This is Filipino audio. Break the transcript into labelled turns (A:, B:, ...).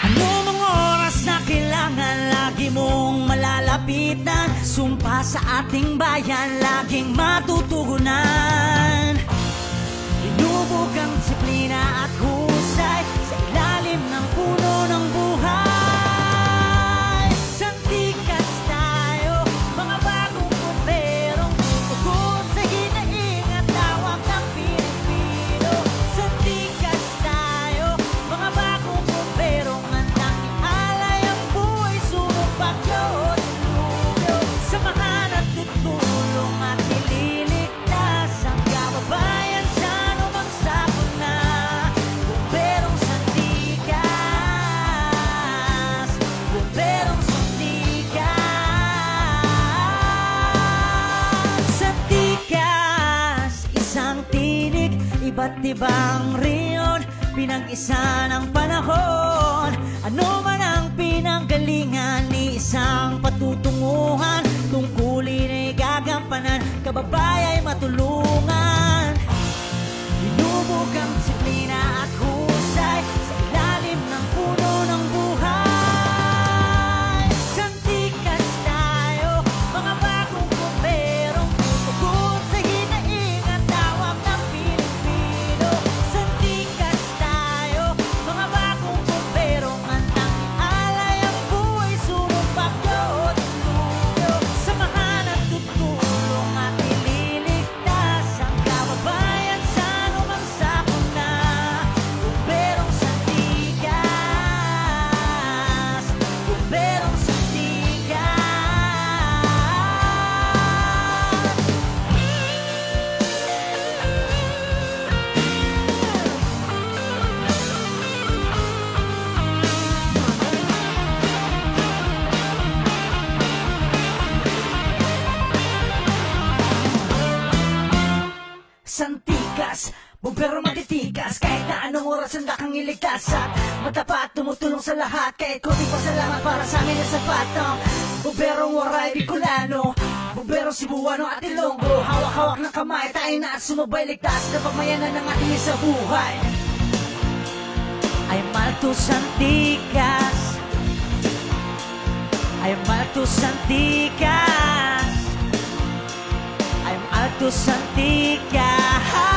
A: Ano mga oras na kailangan lagi mong malalapitan? Sumpa sa ating bayan, laging matutugunan. Inubog ang disiplina at husay sa ilalim ng puno ng buhay. Santikas tayo, mga bagong bomberong tutugon sa hinaing at tawag ng Pilipino. Santikas tayo, mga bagong bomberong handang ialay ang buhay, sumupag at tulyo. Samahan at tutulong at ililigtas ang kababayan sa anumang sakuna. Bomberong Santikas, bomberong Santikas. Santikas, isang tinig, iba't ibang riyon, pinag-isa ng panahon. Ano man ang pinanggalingan ni isang patutunguhan, tungkulin ay gagampanan, kababayay matulungan. Inubog ang disiplina at husay sa ilalim ng puno ng buhay. Santikas tayo, mga bagong bomberong tutugon sa hinaing at tawag ng Pilipino. Santikas tayo, mga bagong bomberong handang ialay ang buhay, sumupag at tulyo. Samahan at tutulong at ililigtas ang kababayan sa anumang sakuna. Bomberong Santikas, bomberong Santikas. Santikas, bumbero matitikas, kahit na anong oras handa kang iligtas. At matapat, tumutulong sa lahat, kahit kunting pasalamat para sa amin ang sapat. Bumberong Waray Bicolano, bumberong Cebuano at Ilonggo, hawak-hawak ng kamay, tayo na at sumabay ligtas na pagmayanan ng ating sa buhay. Ay Malto Santikas, ay Malto Santikas, I'm Alto Santikas.